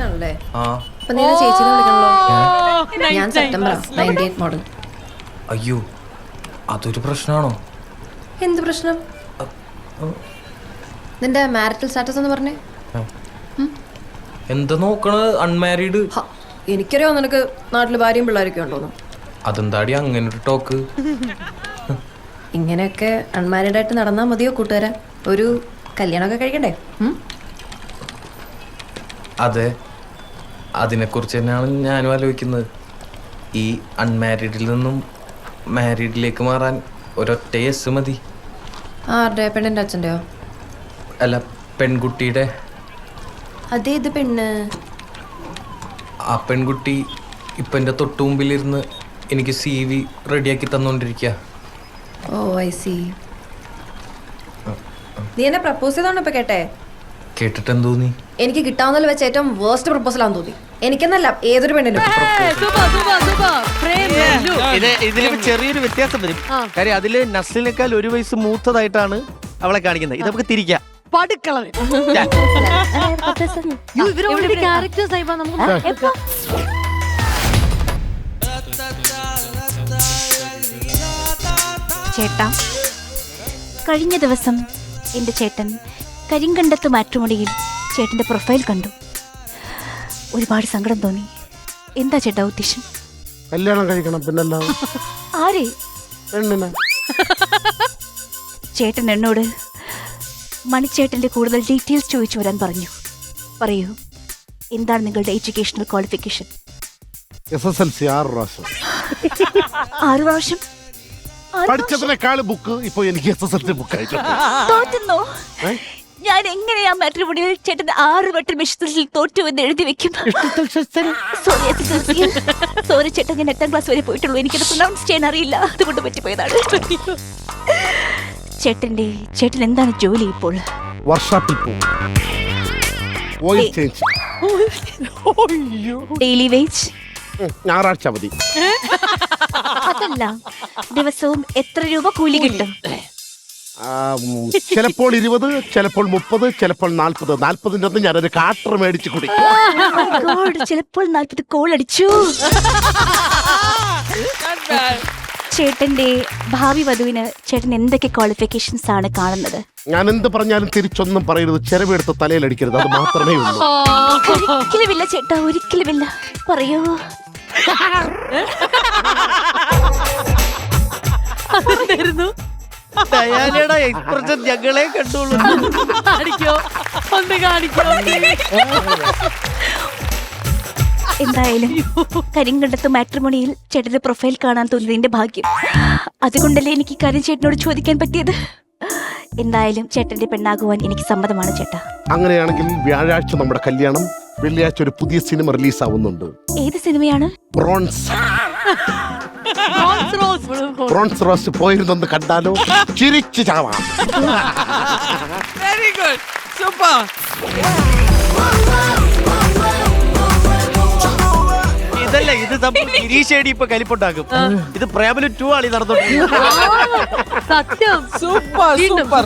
ആണല്ലേ? അപ്പൊ നീ ചേച്ചിനെ വിളിക്കണല്ലോ. ഞാൻ സെപ്റ്റംബർ 98 മോഡൽ. അയ്യോ, അതൊരു പ്രശ്നമാണോ? എന്ത് പ്രശ്നം? നിന്റെ മാരിറ്റൽ സ്റ്റാറ്റസ് എന്ന് പറഞ്ഞേ. എന്താ നോക്കണത്? അൺമാരീഡ്. എനിക്കറിയാം നിനക്ക് നാട്ടില് ഭാര്യയും പിള്ളേരൊക്കെ ഉണ്ടോന്ന്. അതെന്താടി അങ്ങനെ ഒരു ടോക്ക്? ഇങ്ങനെയൊക്കെ അൺമാരീഡ് ആയിട്ട് നടന്നാ മതിയോ കൂട്ടുകാരാ? ഒരു കല്യാണമൊക്കെ കഴിക്കണ്ടേ? അതെ, അതിനെക്കുറിച്ച് തന്നെയാണ് ഞാനും ആലോചിക്കുന്നത്. ഈ അൺമാരീഡിൽ നിന്നും മാരീഡിലേക്ക് മാറാൻ ഒരൊറ്റ യെസ് മതി. ആരുടെ? പെണ്ണിന്റെ അച്ഛൻ്റെയോ? അല്ല, പെൺകുട്ടിയുടെ. അതേത് പെണ്ണ്? ആ പെൺകുട്ടി ഇപ്പം എൻ്റെ തൊട്ടു മുമ്പിലിരുന്ന് എനിക്ക് CV റെഡിയാക്കി തന്നുകൊണ്ടിരിക്കുക. ഓ ഐ സി. നീ എന്നെ പ്രപ്പോസ് ചെയ്താണോ ഇപ്പൊ കേട്ടെ? കേട്ടിട്ടെന്ത് തോന്നി? എനിക്ക് കിട്ടാവുന്നതിൽ വെച്ച് ഏറ്റവും വേർസ്റ്റ് പ്രപ്പോസലാന്ന് തോന്നി. എനിക്കെന്നല്ല, ഏതൊരു പെണ്ണിനും. ഇതിൽ ചെറിയൊരു വ്യത്യാസം വരും. കാര്യം അതില് നസ്ലിനേക്കാൾ 1 വയസ്സ് മൂത്തതായിട്ടാണ് അവളെ കാണിക്കുന്നത്. ഇത് നമുക്ക് തിരിക്കാം. ചേട്ടാ, കഴിഞ്ഞ ദിവസം എന്റെ ചേട്ടൻ കരിങ്കണ്ടത്ത് മാട്രിമോണിയിൽ ചേട്ടന്റെ പ്രൊഫൈൽ കണ്ടു. ഒരുപാട് സങ്കടം തോന്നി. എന്താ ചേട്ടാ ഉദ്ദേശം? കല്യാണം കഴിക്കണം, പിന്നല്ല. ആരെ? പെണ്ണിനെ. ചേട്ടൻ എന്നോട് മണിച്ചേട്ടന്റെ കൂടുതൽ ഡീറ്റെയിൽസ് ചോദിച്ചു വരാൻ പറഞ്ഞു. പറയൂ, എന്താണ് നിങ്ങളുടെ എഡ്യൂക്കേഷണൽ ക്വാളിഫിക്കേഷൻ? SSLC 6 പ്രാവശ്യം. 6 പ്രാവശ്യം? പഠിച്ചതിനേക്കാൾ ബുക്ക് ഇപ്പൊ എനിക്ക് SSLC ബുക്ക് ആയിട്ടുണ്ട്. തോറ്റുന്നോ? ഞാൻ എങ്ങനെയാ മാട്രിമോണിയിൽ ചേട്ടൻ 6 വട്ടം ഇഷ്ടത്തിൽ തോറ്റുവെന്ന് എഴുതി വെക്കും? സോറി ചേട്ടൻ, ഞാൻ 8ാം ക്ലാസ് വരെ പോയിട്ടുള്ളൂ. എനിക്കത് പ്രൊനൗൺസ് ചെയ്യാൻ അറിയില്ല, അതുകൊണ്ട് പറ്റിപ്പോയതാണ്. ചേട്ടൻ എന്താണ് ജോലി ഇപ്പോൾ? വർക്ക്ഷോപ്പിൽ പോകും. Oil change. Daily wage? ഞായറാഴ്ച അവധി. അതല്ല, ദിവസവും എത്ര രൂപ കൂലി കിട്ടും? ചിലപ്പോൾ 20, ചിലപ്പോൾ 30, ചിലപ്പോൾ 40. 40ന്റെ ഒന്നും ഞാനൊരു കാട്ടർ മേടിച്ചു കുടിക്കും. ചിലപ്പോൾ 40 കോൾ അടിച്ചു. ചേട്ടന്റെ ഭാവി വധുവിന് ചേട്ടൻ എന്തൊക്കെ ക്വാളിഫിക്കേഷൻസ് ആണ് കാണുന്നത്? ഞാൻ എന്ത് പറഞ്ഞാലും തിരിച്ചൊന്നും പറയരുത്. ചെലവെടുത്ത് തലയിലടിക്കരുത്, അത് മാത്രമേ ഉള്ളൂ. ഒരിക്കലുമില്ല ചേട്ടാ, ഒരിക്കലുമില്ല. പറയൂ. ഡയാനയുടെ എക്സ്പ്രഷൻ ഞങ്ങളെ കണ്ടുള്ളൂ. എന്തായാലും കരിങ്കണ്ടത്ത് മാട്രിമോണിയിൽ ചേട്ടന്റെ പ്രൊഫൈൽ കാണാൻ തോന്നിയതിന്റെ ഭാഗ്യം. അതുകൊണ്ടല്ലേ എനിക്ക് കാര്യം ചേട്ടനോട് ചോദിക്കാൻ പറ്റിയത്. എന്തായാലും ചേട്ടന്റെ പെണ്ണാകുവാൻ എനിക്ക് സമ്മതമാണ് ചേട്ടാ. അങ്ങനെയാണെങ്കിൽ വ്യാഴാഴ്ച നമ്മുടെ കല്യാണം. വെള്ളിയാഴ്ച ഒരു പുതിയ സിനിമ റിലീസ് ആവുന്നുണ്ട്. ഏത് സിനിമയാണ്? ബ്രോൺസ് റോസ് പോയിരുന്നൊന്ന് കണ്ടാലോ? ചിരിച്ചു ചാവാം. Very good, super. ഇതല്ല, ഇത് ഗിരീഷേടി ഇപ്പൊ കലിപ്പുണ്ടാക്കും. ഇത് പ്രേമലു 2 ആണ് നടന്നോണ്ടിരിക്കുന്നത്. സത്യം, സൂപ്പർ സൂപ്പർ.